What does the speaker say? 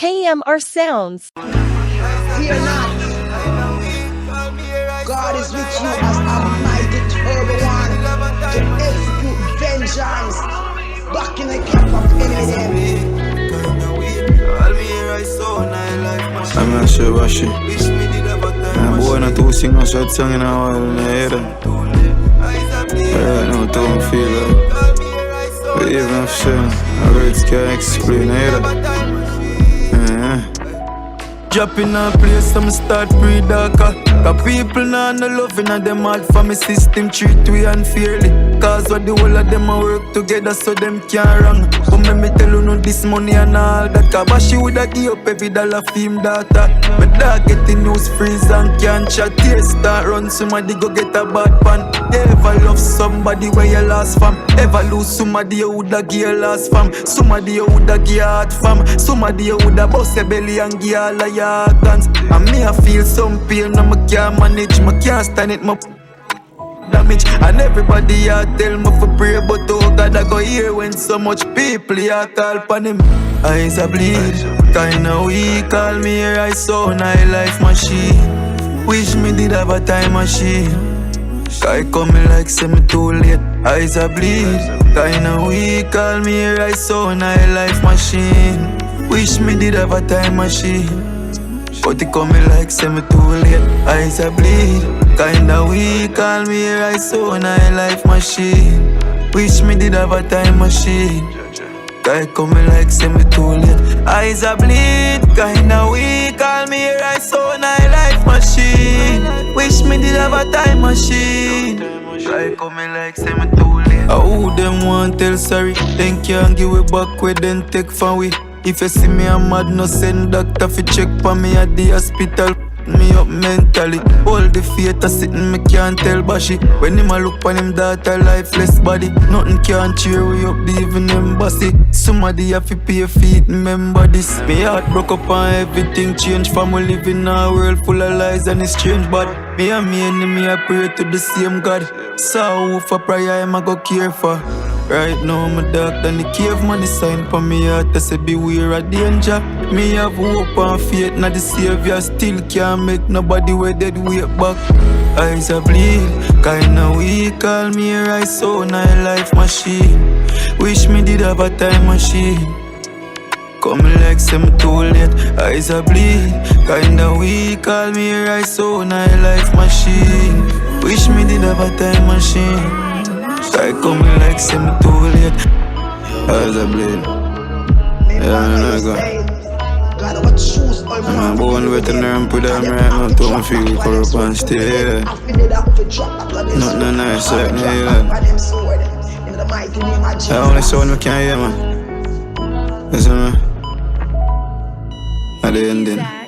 KMRSounds. Fear not. God is with you as Almighty Turbo One to execute vengeance. Back in the camp of the enemy. I'm not sure what she. I'm born a two sing a short song in a while in the head. Right now, don't feel like. But even if she, my words can't explain either. Drop in a place, I'ma start breed darker. Cause people nah no loving and them hard for me system treat we unfairly. Cause what the whole of them a work together so them can't wrong. But me tell you no this money and all that. Cause but she woulda give up every dollar for him daughter. My dog get the news freeze and can't chat. Tears start run, somebody go get a bad pan. You ever love somebody where you lost fam? Ever lose somebody you woulda give your last fam? Somebody you woulda give your heart fam? Somebody you woulda bust your belly and give all of your organs. And me I feel some pain and I can't manage. I can't stand it, my damage. And everybody I tell me for pray, but oh God I go hear when so much people I call upon him. Eyes are bleed, kinda weak. Call me here I saw high life machine. Wish me did have a time machine. Guy coming like say me too late. Eyes are bleed, kinda weak. Call me here I saw high life machine. Wish me did have a time machine. But it coming like say me too late. Eyes are bleed, kinda weak. Call me here I saw high life machine. Wish me did have a time machine. Guy coming like say me too late. Eyes are bleed, kinda weak. Call me here I saw high life machine. Wish me did have a time machine. Guy coming like say me too late. Who them want tell sorry? Then can't give it back with then take from we. If you see me I'm mad, no send doctor fi check for me at the hospital. Me up mentally. All the theater sitting, me can't tell Bashi. When him a look on him daughter lifeless body, nothing can cheer we up, the even embassy. Somebody have to pay feet, remember this. Me heart broke up and everything changed. For me living in a world full of lies and it's strange. But me and me enemy I pray to the same God. So who for prayer I'm a go care for. Right now, my dog done the cave money sign for me heart to say beware of danger. Me have hope and faith, not the savior still can't make nobody way dead way back. Eyes are bleed, kinda weak. Call me here I saw high life machine. Wish me did have a time machine. Coming like say me too late. Eyes are bleed, kinda weak. Call me here I saw high life machine. Wish me did have a time machine. I coming like say me too late. Eyes are bleed. Yeah, I go. I'm born with an arm, put them right now. Don't feel corrupt and stay here. Nothing nice right now. I only sound I can't hear, man. Listen, man. At the ending.